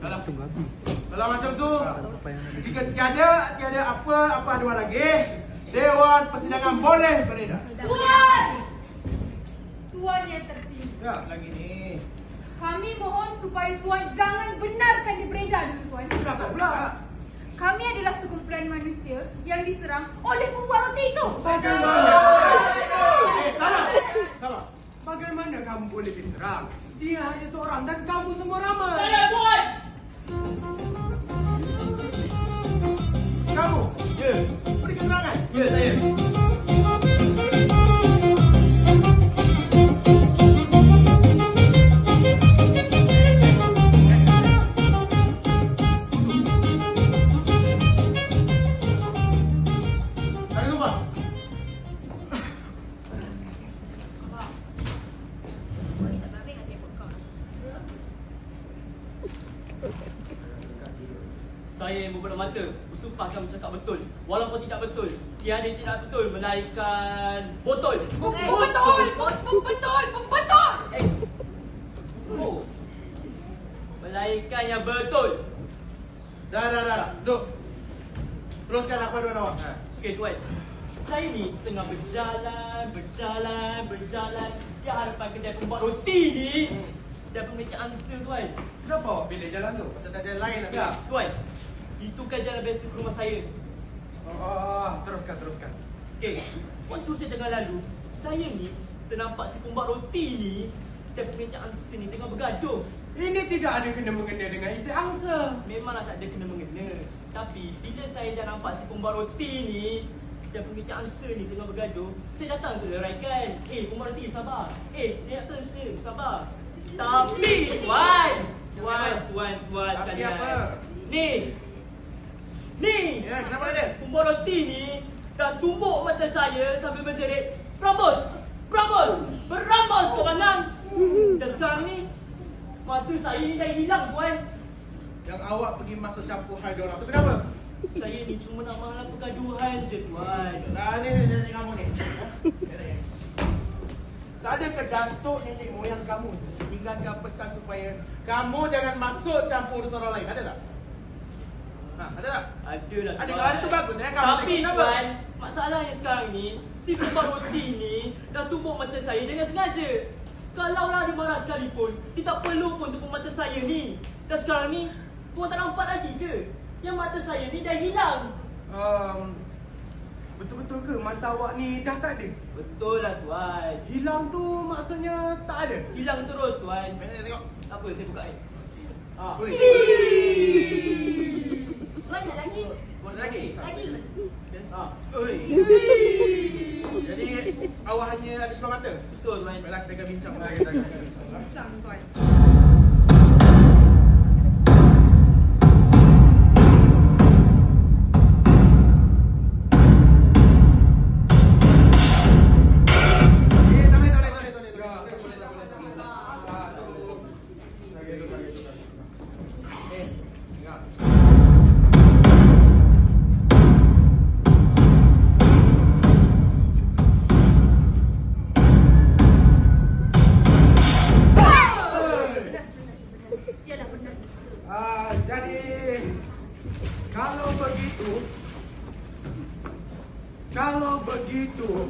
Kalau macam tu, jika tiada apa dua lagi, Dewan Persidangan boleh beredar. Tuan! Tuan yang tertinggi. Ya, lagi ni. Kami mohon supaya Tuan jangan benarkan dia beredar dulu, Tuan. Kenapa pula? Kami adalah sekumpulan manusia yang diserang oleh pembuat roti itu. Salah. Bagaimana kamu boleh diserang? Dia hanya seorang dan kamu semua ramai. Saya Tuan! Kamu? Ya. Beri keterangan. Ya, saya. Jangan lupa. Saya yang berbelah mata bersumpah akan bercakap betul. Walaupun tidak betul, tiada yang tidak betul melainkan botol. Betul! Oh. Melainkan yang betul. Dah. Duduk. Teruskan apa dua awak. Okey Tuan. Saya ni tengah berjalan di hadapan kedai pembuat roti ni. Dan pemeriksaan angsa Tuan. Kenapa awak pilih jalan tu? Macam tak ada jalan lain nak Ya, pilih? Tuan. Itu kan jalan biasa ke rumah saya. Teruskan. Okey, waktu saya tengah lalu, saya ni ternampak si pembuat roti ni dan pemeriksaan angsa ni tengah bergaduh. Ini tidak ada kena-mengena dengan itik angsa. Memanglah tak ada kena-mengena. Tapi bila saya dah nampak si pembuat roti ni dan pemeriksaan angsa ni tengah bergaduh, saya datang untuk leraikan. Pembuat roti sabar. Dia nak angsa, sabar. Tapi Tuan Tapi sekalian. apa? Ni. Ya, kenapa dia? Pembuat roti ni dah tumbuk mata saya sambil menjerit, Berambos! Berambos korang! Dan sekarang ni, mata saya ni dah hilang Tuan. Yang awak pergi masuk campur hal diorang tu kenapa? Saya ni cuma nak malam pergaduhan je Tuan. Ni kamu ni. Tak ada ke datuk nenek moyang kamu tinggalkan pesan supaya kamu jangan masuk campur urusan orang lain? Ada tak? Ada tak? Ada lah Tuan. Ada tu bagus ya kamu. Tapi tengok Tuan, masalahnya sekarang ni, si pembuat roti ni dah tumbuk mata saya dengan sengaja. Kalau lah dia marah sekalipun, dia tak perlu pun tumbuk mata saya ni. Dan sekarang ni, Tuan tak nampak lagi ke? Yang mata saya ni dah hilang. Betul-betul ke mata awak ni dah tak ada? Betul lah Tuan. Hilang tu maksudnya tak ada? Hilang terus Tuan. Mana tengok. Apa saya buka ni? Boleh. Tuan nak lagi? Boleh lagi? Lagi. Oi. Jadi awak hanya ada sebelah mata? Betul Tuan. Baiklah kita akan bincang lagi. Macam Tuan. Kalau begitu,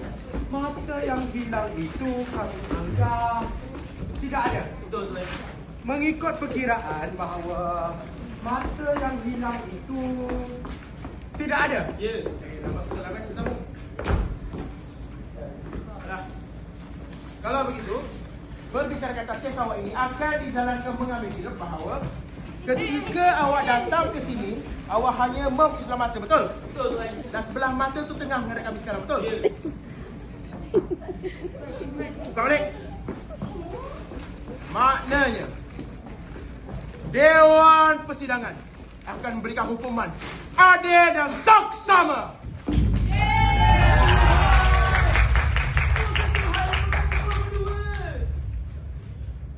mata yang hilang itu kami anggap tidak ada. Betul Tuan. Mengikut perkiraan bahawa mata yang hilang itu tidak ada. Ya. Nampak betul lah guys, setamu. Kalau begitu, berbicara atas kes awak ini akan dijalankan mengambil kira bahawa ketika awak datang ke sini, awak hanya mempunyai sebelah mata, betul? Betul Tuan. Dan sebelah mata tu tengah menghadap kami sekarang, betul? Ya. Buka balik. Maknanya Dewan Persidangan akan memberikan hukuman adil dan saksama.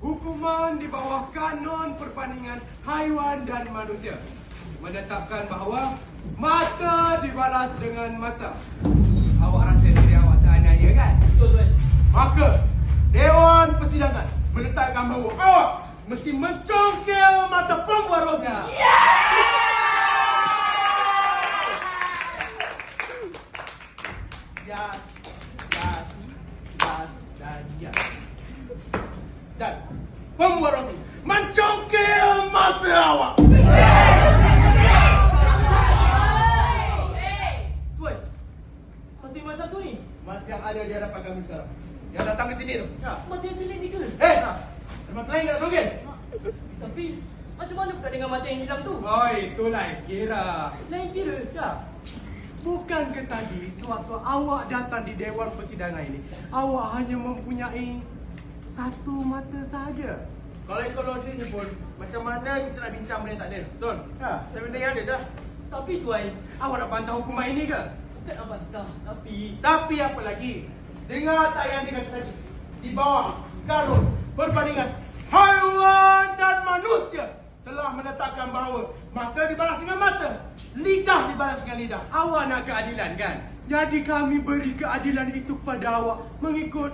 Hukuman di bawah kanun perbandingan haiwan dan manusia menetapkan bahawa mata dibalas dengan mata. Awak rasa diri awak tak aniaya kan? Betul Tuan. Maka Dewan Persidangan menetapkan bahawa awak mesti mencongkel mata pembuat roti kami sekarang. Yang datang ke sini tu. Ya. Mata yang celik ni ke? Terima lain kena sogel. Tapi macam mana pula dengan mata yang hilang tu? Oh, itu lain kira. Lain kira. Ya. Bukan ke tadi sewaktu awak datang di Dewan Persidangan ini, awak hanya mempunyai satu mata saja. Kalau ikut logik ni pun, macam mana kita nak bincang benda yang tak ada? Betul? Ya, tapi benda yang ada je. Tapi tuan, Awak nak bantah hukuman ini ke? bukan nak bantah. Tapi apa lagi? Dengar tak yang dia kata tadi? Di bawah karun perbandingan haiwan dan manusia telah menetapkan bahawa mata dibalas dengan mata, lidah dibalas dengan lidah. Awak nak keadilan kan? Jadi kami beri keadilan itu kepada awak mengikut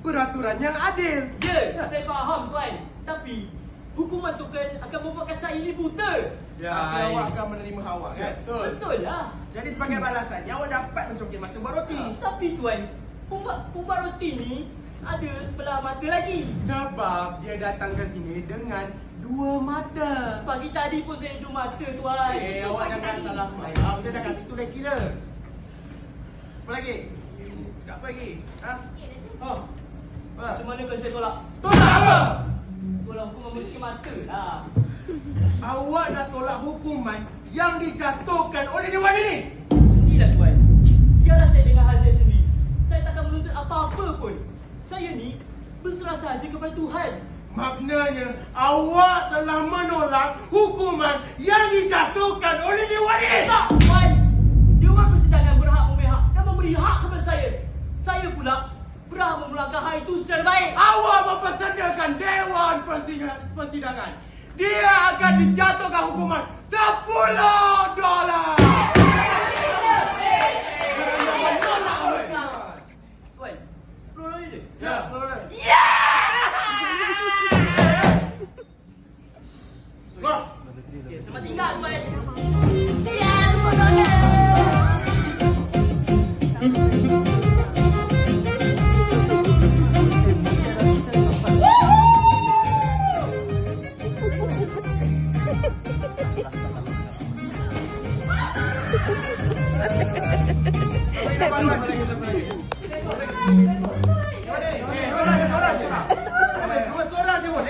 peraturan yang adil. Ya, saya faham tuan. Tapi hukuman tu kan akan membuatkan saya ni buta. Tapi awak akan menerima awak kan? Betul. Betul lah. Jadi sebagai balasannya awak dapat mencongkel mata buat roti. Tapi tuan, pembuat roti ni ada sebelah mata lagi. Sebab dia datang ke sini dengan dua mata. Pagi tadi pun saya dua mata tuan. Awak jangan salah faham. Saya dah kata itu dah kira. Apa lagi? Cakap apa lagi? Ha? Ha. Macam mana kalau saya tolak? Tolak apa? Tolak hukuman mencuri mata lah. Awak nak tolak hukuman yang dijatuhkan oleh Dewan ini? Sedihlah tuan. Biarlah saya dengan hal saya sendiri. Saya takkan menuntut apa-apa pun. Saya ni berserah sahaja kepada Tuhan. Maknanya awak telah menolak hukuman yang dijatuhkan oleh Dewan ini? Tak, tuan. Dewan Persidangan berhak memihak dan memberi hak kepada saya. Saya pula berhak memulangkan hal itu secara baik. Awak mempersediakan Dewan Persidangan. Dia akan dijatuhkan hukuman $10. Tuan, $10 je? Ya, $10. Wah, Okay, selamat tinggal tuan. Ya, $10. dua seorang je pun.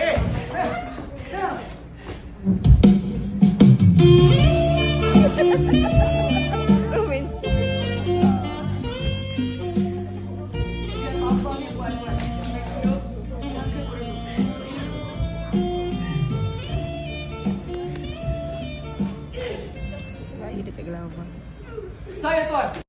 Lagi dekat gelabah. Saya tuan.